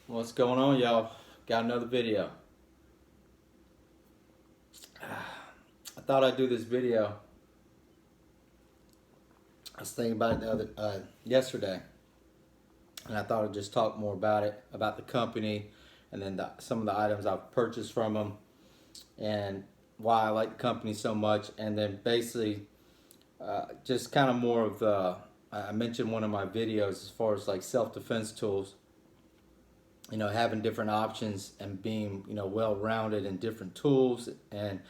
What's going on, y'all? Got another video. I thought I'd do this video. I was thinking about it yesterday, and I thought I'd just talk more about it, about the company, and then some of the items I've purchased from them, and why I like the company so much, and then basically just kind of more of the. I mentioned one of my videos as far as like self-defense tools. Having different options and being well-rounded in different tools, and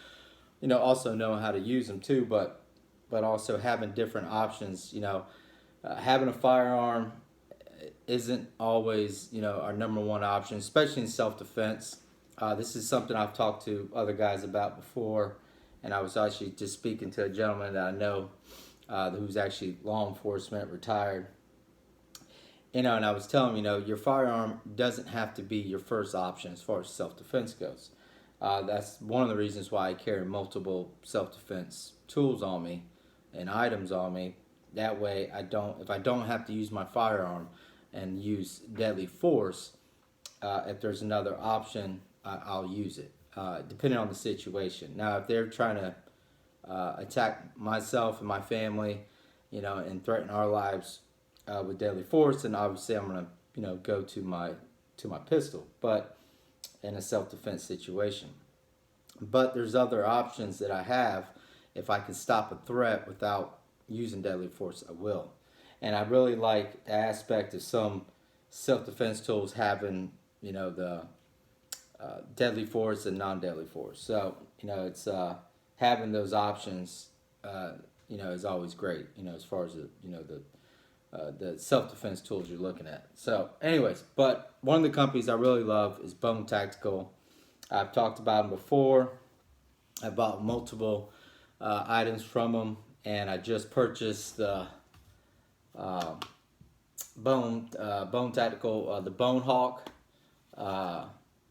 also knowing how to use them too, but also having different options. Having a firearm isn't always our number one option, especially in self-defense. This is something I've talked to other guys about before, and I was actually just speaking to a gentleman that I know who's actually law enforcement, retired. And I was telling him, your firearm doesn't have to be your first option as far as self-defense goes. That's one of the reasons why I carry multiple self-defense tools on me and items on me. That way, if I don't have to use my firearm and use deadly force, if there's another option, I'll use it, depending on the situation. Now, if they're trying to attack myself and my family, and threaten our lives with deadly force, and obviously I'm gonna go to my pistol, but in a self-defense situation. But there's other options that I have. If I can stop a threat without using deadly force, I will. And I really like the aspect of some self-defense tools having the deadly force and non-deadly force. So it's having those options is always great, as far as the self-defense tools you're looking at. So anyways, but one of the companies I really love is Bone Tactical. I've talked about them before. I bought multiple items from them, and I just purchased the Bone Tactical, the Bone Hawk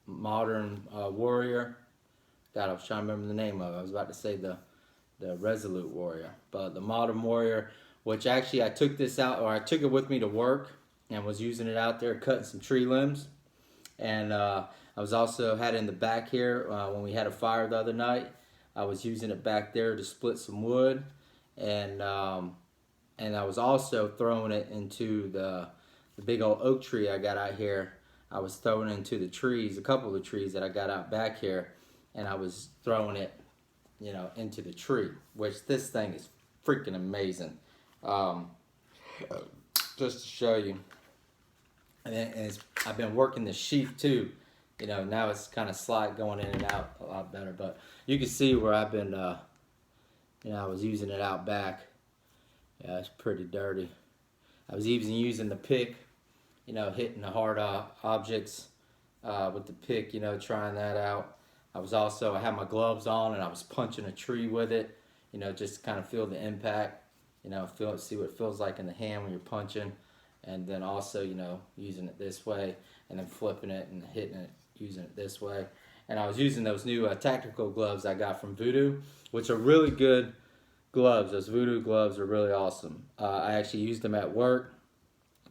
Modern Warrior. God, I was trying to remember the name of it. I was about to say the Resolute Warrior, but the Modern Warrior, which actually I took this out, or I took it with me to work and was using it out there cutting some tree limbs. And I was also had it in the back here when we had a fire the other night. I was using it back there to split some wood, and I was also throwing it into the big old oak tree I got out here. I was throwing it into the trees, a couple of the trees that I got out back here, and I was throwing it, into the tree, which this thing is freaking amazing. Just to show you, and I've been working the sheath too. Now it's kind of going in and out a lot better, but you can see where I've been. I was using it out back. Yeah, it's pretty dirty. I was even using the pick, hitting the hard objects with the pick, trying that out. I had my gloves on and I was punching a tree with it, just to kind of feel the impact, see what it feels like in the hand when you're punching, and then also, using it this way and then flipping it and hitting it, using it this way. And I was using those new tactical gloves I got from Voodoo, which are really good gloves. Those Voodoo gloves are really awesome. I actually used them at work,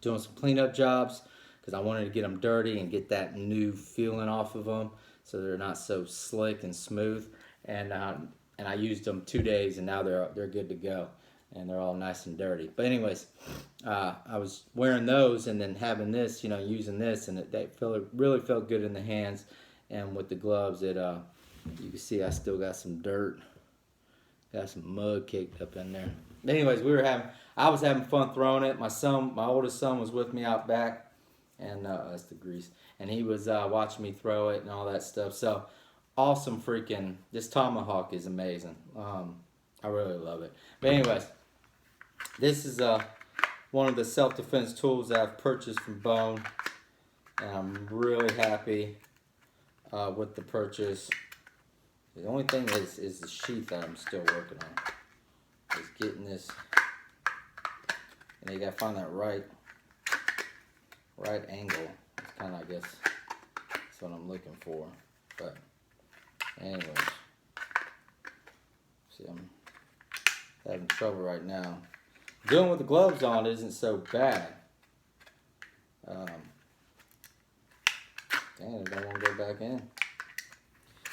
doing some cleanup jobs, because I wanted to get them dirty and get that new feeling off of them, so they're not so slick and smooth. And I used them 2 days, and now they're good to go, and they're all nice and dirty. But anyways, I was wearing those and then having this, using this, and it really felt good in the hands. And with the gloves, you can see I still got some dirt, got some mud caked up in there. But anyways, I was having fun throwing it. My oldest son was with me out back, and that's the grease. And he was watching me throw it and all that stuff. So awesome freaking, this tomahawk is amazing. I really love it. But anyways, this is one of the self-defense tools that I've purchased from Bone, and I'm really happy with the purchase. The only thing is the sheath that I'm still working on. Is getting this, and you gotta find that right angle. It's kind of, I guess, that's what I'm looking for. But anyways, see, I'm having trouble right now. Doing with the gloves on isn't so bad. Damn, it don't want to go back in.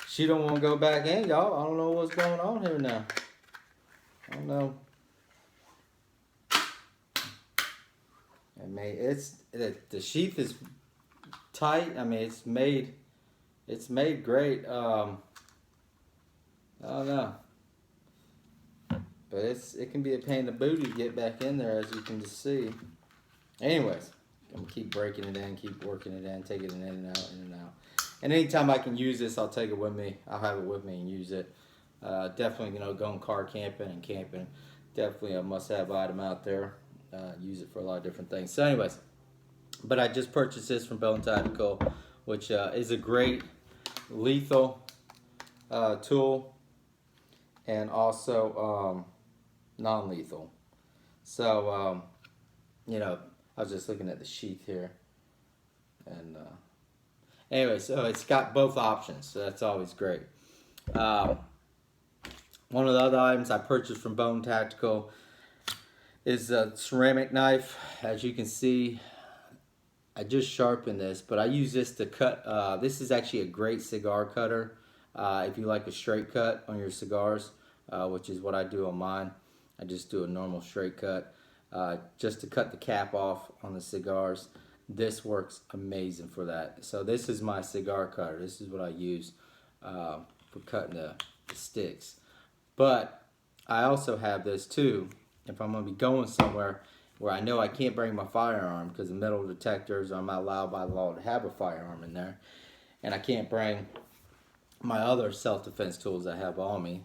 She don't want to go back in, y'all. I don't know what's going on here now. I don't know. I mean, the sheath is tight. I mean, it's made great. I don't know, but it can be a pain in the booty to get back in there, as you can just see. Anyways, I'm gonna keep breaking it in, keep working it in, taking it in and out, in and out. And anytime I can use this, I'll take it with me. I'll have it with me and use it. Definitely, going car camping and camping. Definitely a must-have item out there. Use it for a lot of different things. So anyways, but I just purchased this from Bone Tactical, which is a great lethal tool and also non-lethal. So, I was just looking at the sheath here. And anyway, so it's got both options, so that's always great. One of the other items I purchased from Bone Tactical is a ceramic knife. As you can see, I just sharpened this, but I use this to cut. This is actually a great cigar cutter if you like a straight cut on your cigars, which is what I do on mine. I just do a normal straight cut just to cut the cap off on the cigars. This works amazing for that. So this is my cigar cutter. This is what I use for cutting the sticks. But I also have this too if I'm going to be going somewhere where I know I can't bring my firearm because the metal detectors, I'm not allowed by law to have a firearm in there. And I can't bring my other self-defense tools I have on me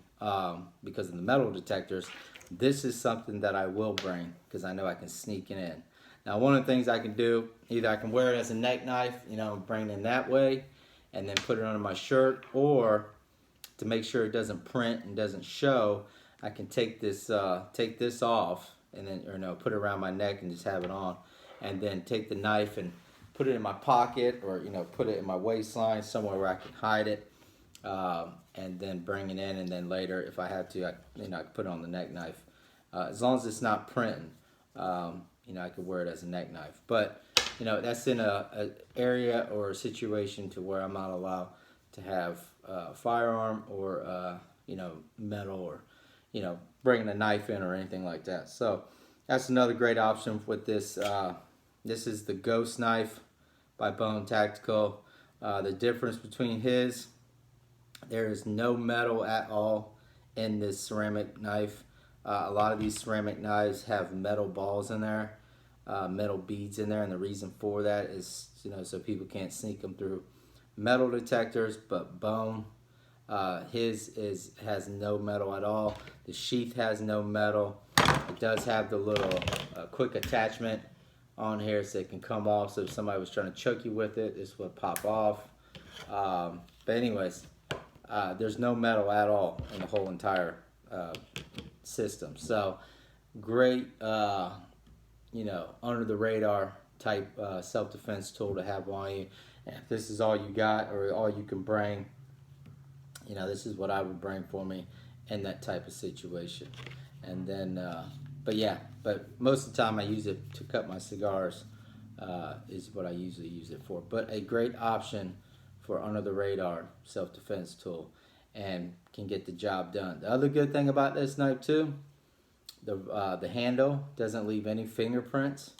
because of the metal detectors. This is something that I will bring because I know I can sneak it in. Now, one of the things I can do, either I can wear it as a neck knife, bring it in that way, and then put it under my shirt, or to make sure it doesn't print and doesn't show, I can take this off and then put it around my neck and just have it on, and then take the knife and put it in my pocket, or put it in my waistline somewhere where I can hide it, and then bring it in, and then later if I have to, I put it on the neck knife, as long as it's not printing. I could wear it as a neck knife, but that's in a area or a situation to where I'm not allowed to have a firearm or metal, or bringing a knife in or anything like that. So that's another great option with this. This is the Ghost knife by Bone Tactical. The difference between there is no metal at all in this ceramic knife. A lot of these ceramic knives have metal balls in there, metal beads in there, and the reason for that is so people can't sneak them through metal detectors. But Bone, has no metal at all. The sheath has no metal. It does have the little quick attachment on here so it can come off. So if somebody was trying to choke you with it, this would pop off. But anyways, there's no metal at all in the whole entire system. So great, under the radar type self-defense tool to have on you. And if this is all you got or all you can bring, this is what I would bring for me in that type of situation. And then, but most of the time I use it to cut my cigars, is what I usually use it for. But a great option for under the radar self-defense tool, and can get the job done. The other good thing about this knife too, the handle doesn't leave any fingerprints.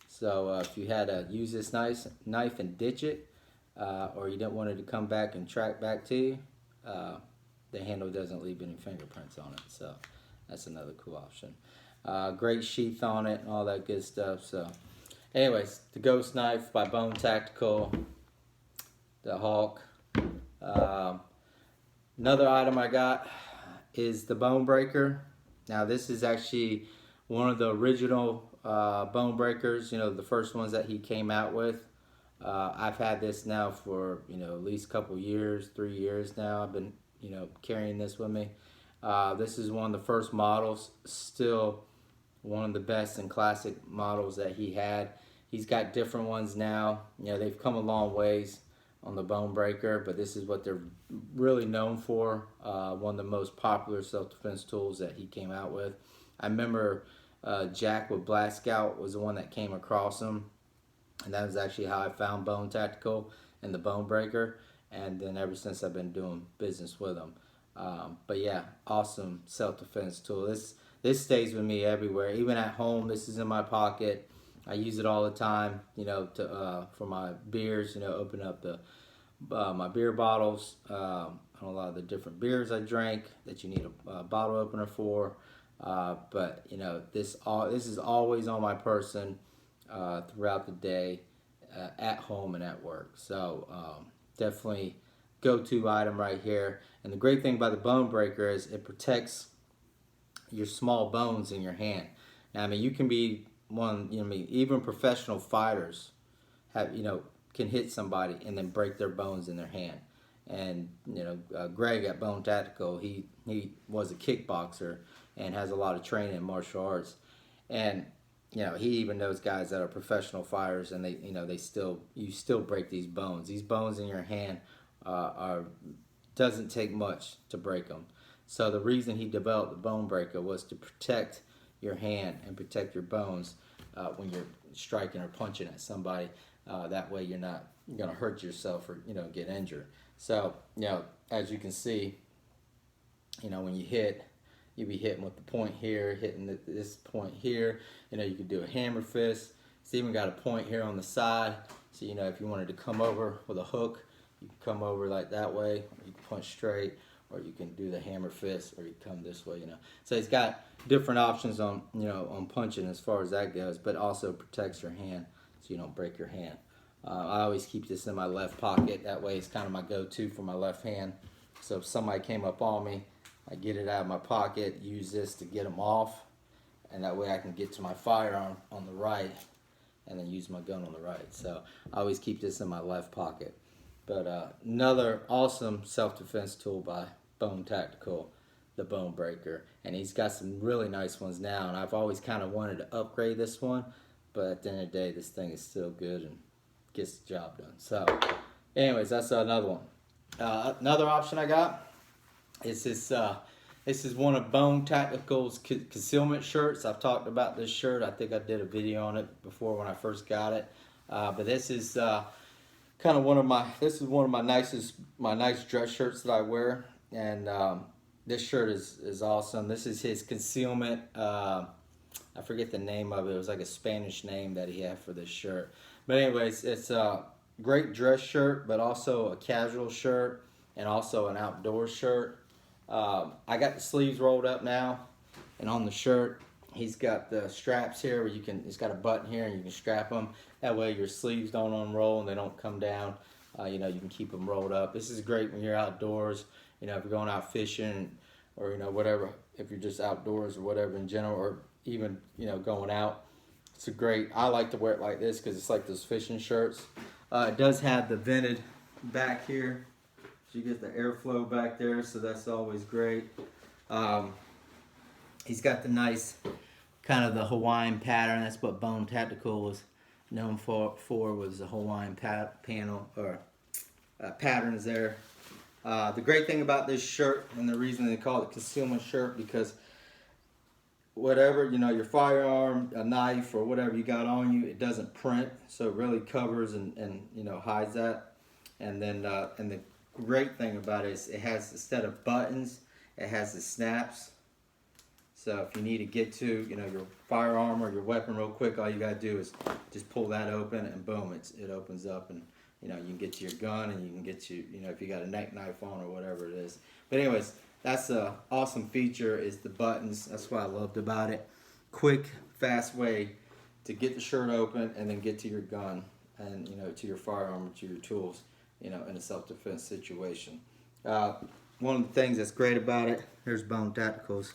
So if you had to use this knife and ditch it, or you didn't want it to come back and track back to you, the handle doesn't leave any fingerprints on it. So that's another cool option. Great sheath on it and all that good stuff. So anyways, the Ghost knife by Bone Tactical, the Hawk. Another item I got is the bone breaker. Now this is actually one of the original bone breakers, the first ones that he came out with. I've had this now for at least a couple years, 3 years now. I've been carrying this with me. This is one of the first models, still one of the best and classic models that he had. He's got different ones now. They've come a long ways on the bone breaker, but this is what they're really known for. One of the most popular self-defense tools that he came out with. I remember Jack with Black Scout was the one that came across him, and that was actually how I found Bone Tactical. and the Bone Breaker, and then ever since I've been doing business with them. But yeah, awesome self-defense tool. This stays with me everywhere, even at home. This is in my pocket. I use it all the time, to for my beers. Open up my beer bottles. A lot of the different beers I drink that you need a bottle opener for. But this is always on my person throughout the day, at home and at work. So definitely go-to item right here. And the great thing about the Bone Breaker is it protects your small bones in your hand. Now, I mean, you can be one. Even professional fighters can hit somebody and then break their bones in their hand. And Greg at Bone Tactical, he was a kickboxer and has a lot of training in martial arts, and he even knows guys that are professional fighters, and you still break these bones. These bones in your hand doesn't take much to break them. So the reason he developed the Bone Breaker was to protect your hand and protect your bones when you're striking or punching at somebody. That way you're not going to hurt yourself or get injured. So as you can see, when you hit, you'll be hitting with the point here, hitting this point here. You can do a hammer fist. It's even got a point here on the side. So if you wanted to come over with a hook, you can come over like that way. You can punch straight, or you can do the hammer fist, or you come this way. So it's got different options on on punching as far as that goes, but also protects your hand so you don't break your hand. I always keep this in my left pocket. That way it's kind of my go-to for my left hand. So if somebody came up on me, I get it out of my pocket, use this to get them off, and that way I can get to my firearm on the right and then use my gun on the right. So I always keep this in my left pocket. But another awesome self-defense tool by Bone Tactical, the Bone Breaker. And he's got some really nice ones now, and I've always kind of wanted to upgrade this one, but at the end of the day, this thing is still good and gets the job done. So anyways, that's another one. Another option I got is this. This is one of Bone Tactical's concealment shirts. I've talked about this shirt. I think I did a video on it before when I first got it. But this is kind of one of my nice dress shirts that I wear, and this shirt is awesome. This is his concealment. I forget the name of it. It was like a Spanish name that he had for this shirt. But anyways, it's a great dress shirt, but also a casual shirt and also an outdoor shirt. I got the sleeves rolled up now, and on the shirt, he's got the straps here where it's got a button here and you can strap them. That way your sleeves don't unroll and they don't come down. You can keep them rolled up. This is great when you're outdoors, if you're going out fishing or, whatever, if you're just outdoors or whatever in general, or even, going out. It's I like to wear it like this because it's like those fishing shirts. It does have the vented back here. So you get the airflow back there, so that's always great. He's got the nice kind of the Hawaiian pattern. That's what Bone Tactical was known for was the Hawaiian panel or patterns there. The great thing about this shirt, and the reason they call it concealment shirt, because whatever, your firearm, a knife, or whatever you got on you, it doesn't print, so it really covers and hides that. And then and the great thing about it is it has, instead of buttons, it has the snaps. So if you need to get to your firearm or your weapon real quick, all you gotta do is just pull that open, and boom, it opens up, and you can get to your gun, and you can get to if you got a neck knife on or whatever it is. But anyways, that's an awesome feature, is the buttons. That's what I loved about it. Quick, fast way to get the shirt open and then get to your gun and to your firearm or to your tools in a self-defense situation. One of the things that's great about it, here's Bone Tactical's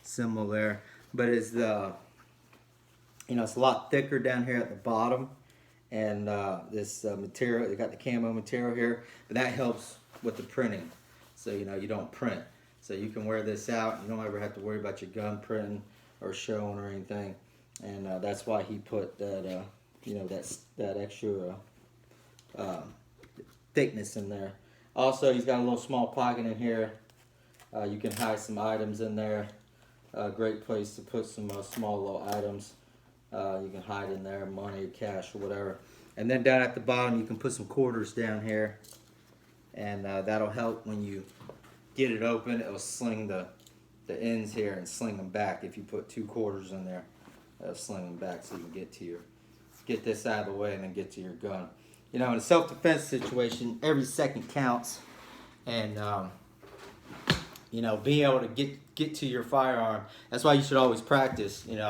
symbol there, but it's it's a lot thicker down here at the bottom, and this material, you got the camo material here, but that helps with the printing, so you don't print. So you can wear this out. You don't ever have to worry about your gun printing or showing or anything. And that's why he put that, that extra thickness in there. Also, he's got a little small pocket in here. You can hide some items in there. Great place to put some small little items. You can hide in there, money, cash, or whatever. And then down at the bottom, you can put some quarters down here, and that'll help when you get it open. It'll sling the ends here and sling them back. If you put 2 quarters in there, it'll sling them back so you can get this out of the way and then get to your gun. You know, in a self-defense situation, every second counts, and you know, being able to get to your firearm. That's why you should always practice. You know,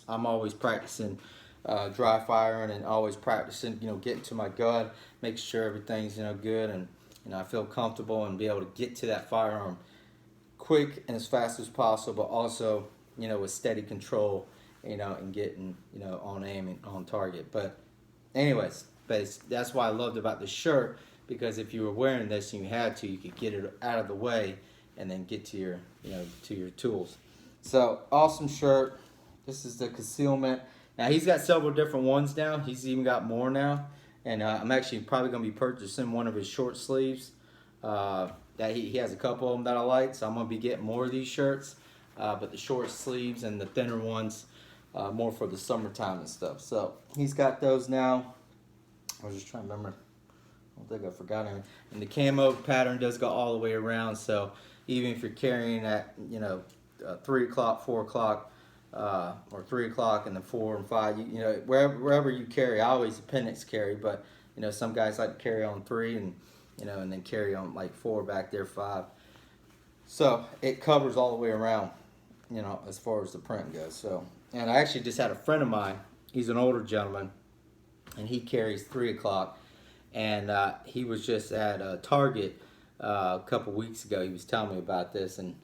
I'm always practicing dry firing, and always practicing, you know, getting to my gun, making sure everything's, you know, good, and you know, I feel comfortable and be able to get to that firearm quick and as fast as possible, but also, you know, with steady control, you know, and getting, you know, on aim and on target. But anyways, that's why I loved about the shirt, because if you were wearing this and you had to, you could get it out of the way and then get to your, you know, to your tools. So awesome shirt. This is the Concealment. Now he's got several different ones now. He's even got more now, and I'm actually probably going to be purchasing one of his short sleeves. That he has a couple of them that I like, so I'm going to be getting more of these shirts. But the short sleeves and the thinner ones, more for the summertime and stuff. So he's got those now. I was just trying to remember. I don't think I forgot anything. And the camo pattern does go all the way around, so even if you're carrying at, you know, 3 o'clock, 4 o'clock, or 3 o'clock and then 4 and 5, you know, wherever you carry. I always appendix carry, but you know, some guys like to carry on 3 and, you know, and then carry on like 4 back there, 5. So it covers all the way around, you know, as far as the print goes. So, and I actually just had a friend of mine. He's an older gentleman, and he carries 3 o'clock, and he was just at Target a couple weeks ago. He was telling me about this, and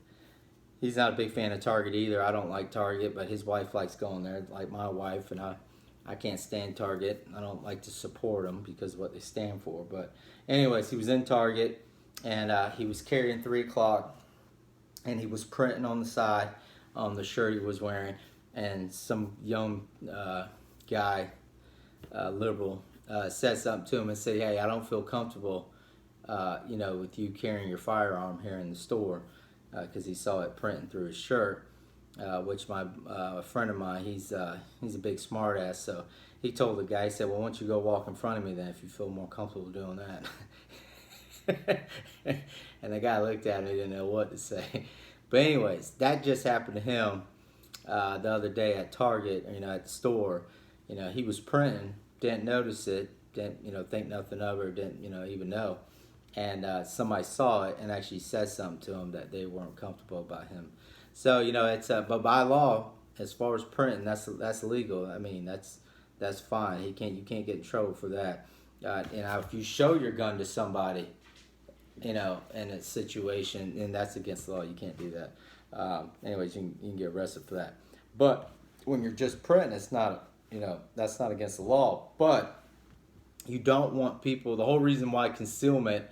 he's not a big fan of Target either. I don't like Target, but his wife likes going there, like my wife, and I can't stand Target. I don't like to support them because of what they stand for. But anyways, he was in Target, and he was carrying 3 o'clock, and he was printing on the side on the shirt he was wearing, and some young guy, liberal, said something to him and said, "Hey, I don't feel comfortable, you know, with you carrying your firearm here in the store," because he saw it printing through his shirt. Which my a friend of mine, he's a big smart ass, so he told the guy, he said, "Well, why don't you go walk in front of me then if you feel more comfortable doing that?" And the guy looked at me, didn't know what to say. But anyways, that just happened to him the other day at Target, you know, at the store. You know, he was printing, didn't notice it, didn't, you know, think nothing of it, or didn't, you know, even know. And somebody saw it and actually said something to him that they weren't comfortable about him. So, you know, it's but by law, as far as printing, that's legal. I mean, that's fine. You can't get in trouble for that. You know, if you show your gun to somebody, you know, in a situation, and that's against the law, you can't do that. Anyways, you can get arrested for that. But when you're just printing, it's not, you know, that's not against the law. But you don't want people. The whole reason why concealment,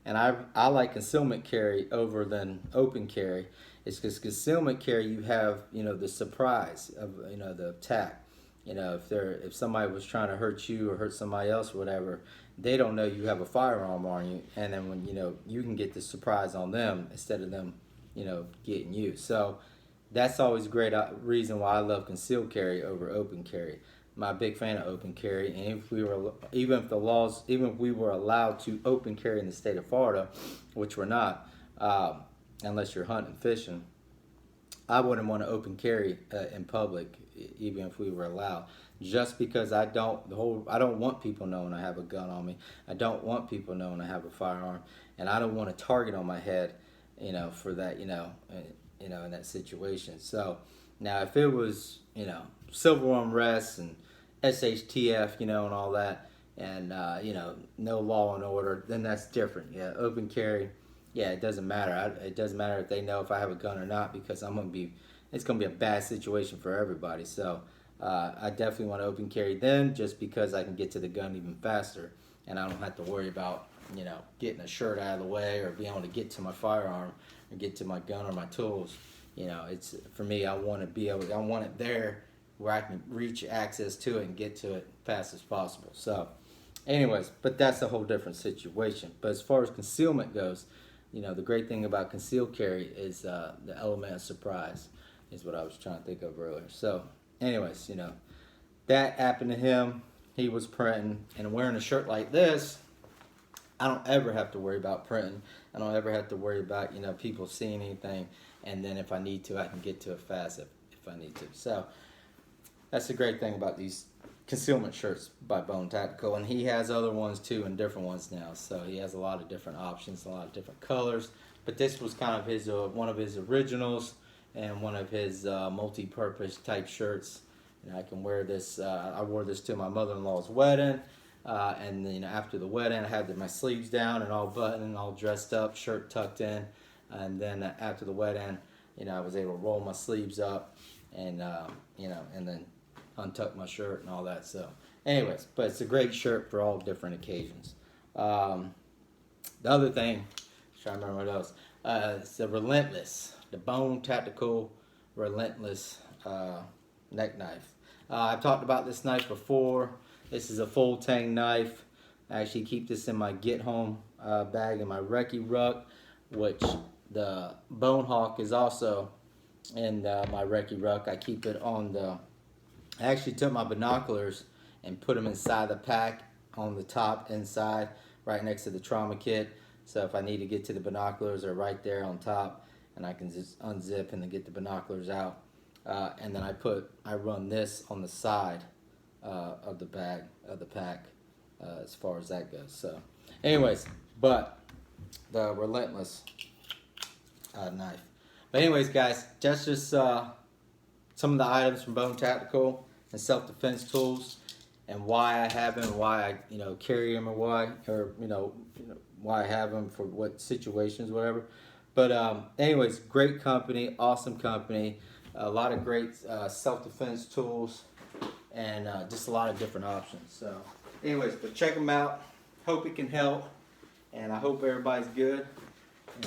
and I like concealment carry over than open carry, is because concealment carry, you have, you know, the surprise of, you know, the attack. You know, if somebody was trying to hurt you or hurt somebody else or whatever, they don't know you have a firearm on you, and then when, you know, you can get the surprise on them instead of them, you know, getting you. So that's always a great reason why I love concealed carry over open carry. I'm a big fan of open carry, and if we were, even if we were allowed to open carry in the state of Florida, which we're not, unless you're hunting and fishing, I wouldn't want to open carry in public, even if we were allowed, just because I don't want people knowing I have a gun on me. I don't want people knowing I have a firearm, and I don't want a target on my head, you know, for that, you know, in that situation. So now, if it was, you know, civil unrest and SHTF, you know, and all that, and you know, no law and order, then that's different. Yeah, open carry. Yeah, it doesn't matter. It doesn't matter if they know if I have a gun or not, because it's gonna be a bad situation for everybody. So I definitely want to open carry then, just because I can get to the gun even faster, and I don't have to worry about, you know, getting a shirt out of the way or being able to get to my firearm or get to my gun or my tools. You know, it's, for me, I want it there where I can reach access to it and get to it fast as possible. So anyways, but that's a whole different situation. But as far as concealment goes, you know, the great thing about concealed carry is the element of surprise, is what I was trying to think of earlier. So anyways, you know, that happened to him. he was printing, and wearing a shirt like this, I don't ever have to worry about printing. I don't ever have to worry about, people seeing anything. And then if I need to, I can get to it fast if I need to. So that's the great thing about these concealment shirts by Bone Tactical. And he has other ones too, and different ones now. So he has a lot of different options, a lot of different colors. But this was kind of his one of his originals and one of his multi-purpose type shirts. I can wear this. I wore this to my mother-in-law's wedding. And then after the wedding, I had my sleeves down and all buttoned and all dressed up, shirt tucked in. And then after the wedding, I was able to roll my sleeves up and and then untuck my shirt and all that. So, anyways, but it's a great shirt for all different occasions. The other thing, trying to remember what else. It's the Bone Tactical Relentless neck knife. I've talked about this knife before. This is a full tang knife. I actually keep this in my get home bag in my recce ruck, which the Bone Hawk is also in my recce ruck. I keep it on I actually took my binoculars and put them inside the pack on the top inside, right next to the trauma kit. So if I need to get to the binoculars, they're right there on top, and I can just unzip and then get the binoculars out. And then I run this on the side of the bag of the pack as far as that goes. So, anyways, but the Relentless knife. But anyways, guys, that's just some of the items from Bone Tactical and self-defense tools, and why I have them, why I carry them, or why I have them for what situations, whatever. But anyways, great company, awesome company, a lot of great self-defense tools, and just a lot of different options. So anyways, but check them out. Hope it can help, and I hope everybody's good,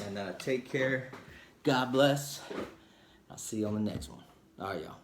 and take care. God bless. I'll see you on the next one. All right, y'all.